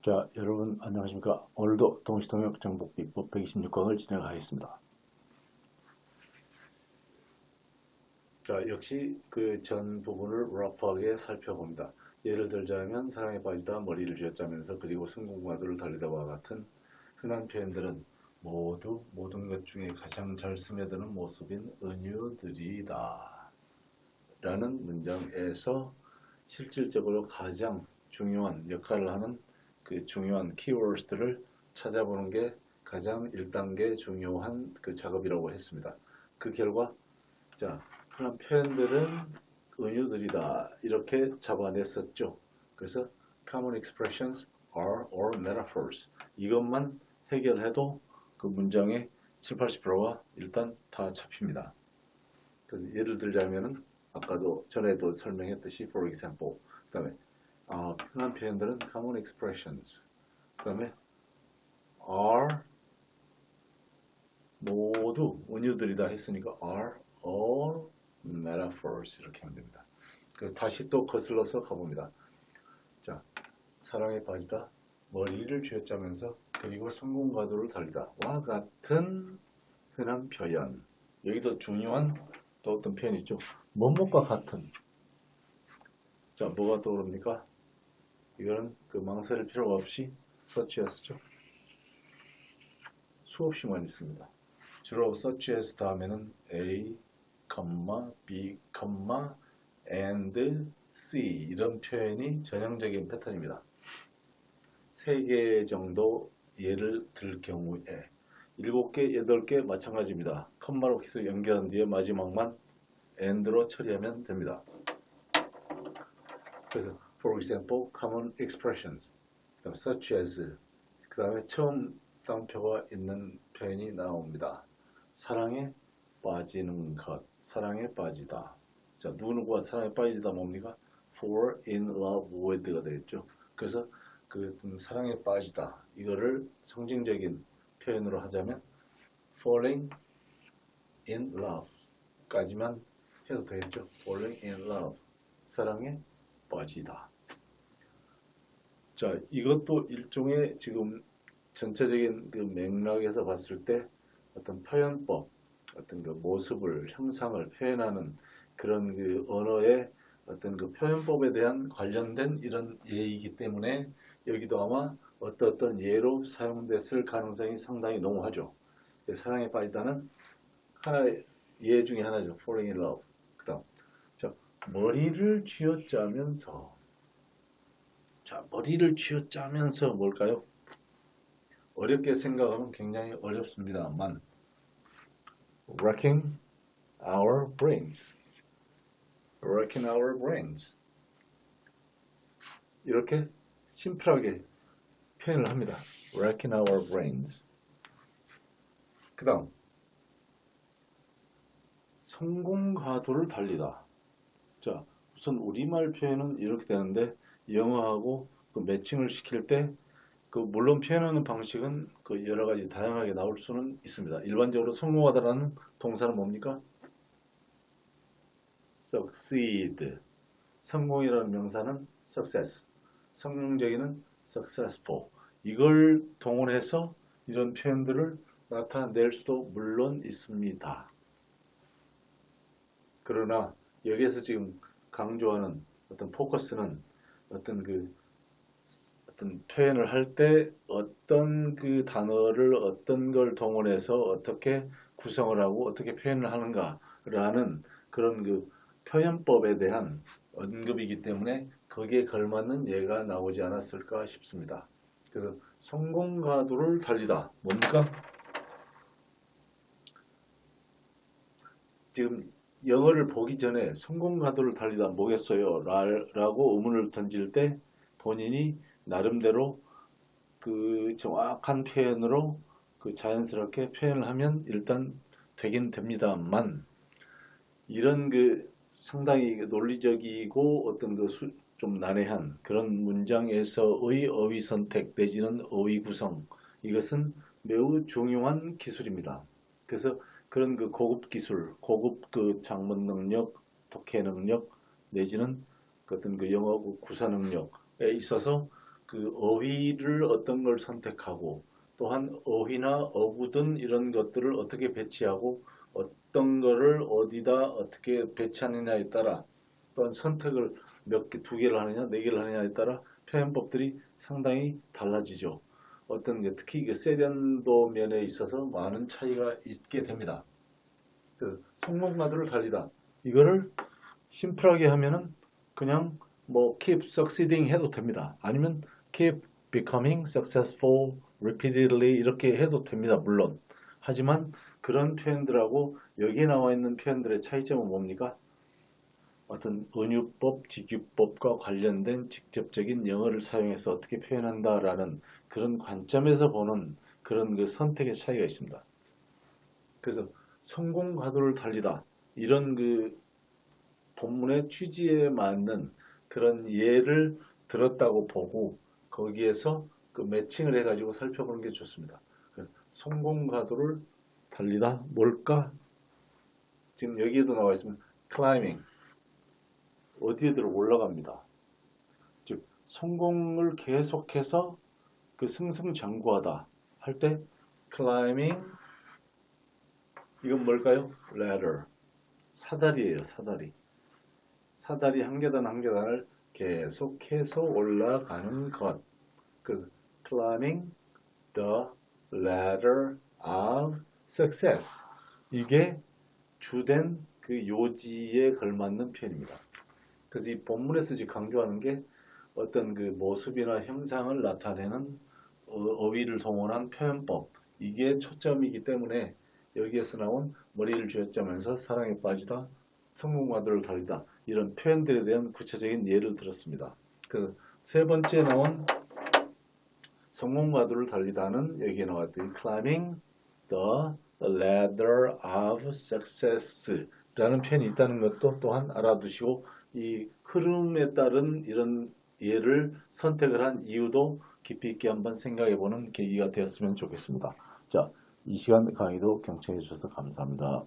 자, 여러분 안녕하십니까? 오늘도 동시통역 정복비법 126강을 진행하겠습니다. 자, 역시 그 전 부분을 러프하게 살펴봅니다. 예를 들자면 사랑에 빠지다, 머리를 쥐어짜면서, 그리고 성공과도를 달리다와 같은 흔한 표현들은 모두 모든 것 중에 가장 잘 스며드는 모습인 은유들이다 라는 문장에서 실질적으로 가장 중요한 역할을 하는 그 중요한 키워드들을 찾아보는 게 가장 1단계 중요한 그 작업이라고 했습니다. 그 결과, 자, 그런 표현들은 은유들이다 이렇게 잡아냈었죠. 그래서 common expressions are or metaphors 이것만 해결해도 그 문장의 7, 80%가 일단 다 잡힙니다. 그래서 예를 들자면은 아까도 전에도 설명했듯이 for example, 그 다음에 흔한 표현들은 common expressions, 그 다음에 are 모두 은유들이다 했으니까 are all metaphors 이렇게 하면 됩니다. 그래서 다시 또 거슬러서 가봅니다. 자, 사랑에 빠지다, 머리를 쥐어짜면서, 그리고 성공과도를 달리다 와 같은 흔한 표현. 여기도 중요한 또 어떤 표현이 있죠. 뭐뭐과 같은. 자, 뭐가 떠오릅니까? 이거는 그 망설일 필요가 없이 such as죠. 수없이 많이 있습니다. 주로 such as 다음에는 A, B, and C 이런 표현이 전형적인 패턴입니다. 3개 정도 예를 들 경우에 7개, 8개 마찬가지입니다. 컴마로 계속 연결한 뒤에 마지막만 and로 처리하면 됩니다. 그래서 for example, common expressions, such as, 그 다음에 처음 따옴표가 있는 표현이 나옵니다. 사랑에 빠지는 것, 사랑에 빠지다. 자, 누구누구가 사랑에 빠지다 뭡니까? fall in love with가 되겠죠. 그래서 그 사랑에 빠지다 이거를 상징적인 표현으로 하자면 falling in love 까지만 해도 되겠죠. falling in love, 사랑에 빠지다. 자, 이것도 일종의 지금 전체적인 그 맥락에서 봤을 때 어떤 표현법, 어떤 그 모습을, 형상을 표현하는 그런 그 언어의 어떤 그 표현법에 대한 관련된 이런 예이기 때문에 여기도 아마 어떤 예로 사용됐을 가능성이 상당히 농후하죠. 사랑에 빠지다는 하나의 예 중에 하나죠. falling in love. 그 다음, 자, 머리를 쥐어짜면서. 자, 머리를 쥐어짜면서 뭘까요? 어렵게 생각하면 굉장히 어렵습니다만 racking our brains, racking our brains 이렇게 심플하게 표현을 합니다. racking our brains. 그 다음, 성공가도를 달리다. 자, 우선 우리말 표현은 이렇게 되는데 영어하고 그 매칭을 시킬 때 그 물론 표현하는 방식은 그 여러 가지 다양하게 나올 수는 있습니다. 일반적으로 성공하다라는 동사는 뭡니까? succeed. 성공이라는 명사는 success. 성공적인 successful. 이걸 동원해서 이런 표현들을 나타낼 수도 물론 있습니다. 그러나 여기에서 지금 강조하는 어떤 포커스는 어떤 표현을 할 때 어떤 그 단어를 어떤 걸 동원해서 어떻게 구성을 하고 어떻게 표현을 하는가라는 그런 그 표현법에 대한 언급이기 때문에 거기에 걸맞는 예가 나오지 않았을까 싶습니다. 그래서 성공가도를 달리다 뭡니까? 지금 영어를 보기 전에 성공가도를 달리다 뭐겠어요? 라고 의문을 던질 때 본인이 나름대로 그 정확한 표현으로 그 자연스럽게 표현을 하면 일단 되긴 됩니다만 이런 그 상당히 논리적이고 어떤 그 좀 난해한 그런 문장에서의 어휘 선택 내지는 어휘 구성 이것은 매우 중요한 기술입니다. 그래서 그런 그 고급 기술, 고급 그 작문 능력, 독해 능력 내지는 그 어떤 그 영어 구사 능력에 있어서 그 어휘를 어떤 걸 선택하고 또한 어휘나 어구든 이런 것들을 어떻게 배치하고 어떤 거를 어디다 어떻게 배치하느냐에 따라 또한 선택을 몇 개, 두 개를 하느냐, 네 개를 하느냐에 따라 표현법들이 상당히 달라지죠. 어떤 게 특히 그 세련도 면에 있어서 많은 차이가 있게 됩니다. 그 성공가도를 달리다. 이거를 심플하게 하면은 그냥 뭐 keep succeeding 해도 됩니다. 아니면 keep becoming successful repeatedly 이렇게 해도 됩니다. 물론. 하지만 그런 표현들하고 여기에 나와 있는 표현들의 차이점은 뭡니까? 어떤 은유법, 직유법과 관련된 직접적인 영어를 사용해서 어떻게 표현한다라는 그런 관점에서 보는 그런 그 선택의 차이가 있습니다. 그래서 성공 가도를 달리다 이런 그 본문의 취지에 맞는 그런 예를 들었다고 보고 거기에서 그 매칭을 해가지고 살펴보는 게 좋습니다. 성공 가도를 달리다 뭘까? 지금 여기에도 나와 있으면 climbing 어디에들 올라갑니다. 즉 성공을 계속해서 그 승승장구하다 할 때 climbing 이건 뭘까요? ladder 사다리예요. 사다리. 사다리 한 계단 한 계단을 계속해서 올라가는 것. 그 climbing the ladder of success. 이게 주된 그 요지에 걸맞는 표현입니다. 그래서 이 본문에서 지금 강조하는 게 어떤 그 모습이나 형상을 나타내는 어휘를 동원한 표현법. 이게 초점이기 때문에 여기에서 나온 머리를 쥐어짜면서 사랑에 빠지다, 성공과도를 달리다 이런 표현들에 대한 구체적인 예를 들었습니다. 그 세 번째 나온 성공과도를 달리다는 여기에 나왔던 climbing the ladder of success라는 표현이 있다는 것도 또한 알아두시고 이 흐름에 따른 이런 예를 선택을 한 이유도 깊이 있게 한번 생각해보는 계기가 되었으면 좋겠습니다. 자, 이 시간 강의도 경청해 주셔서 감사합니다.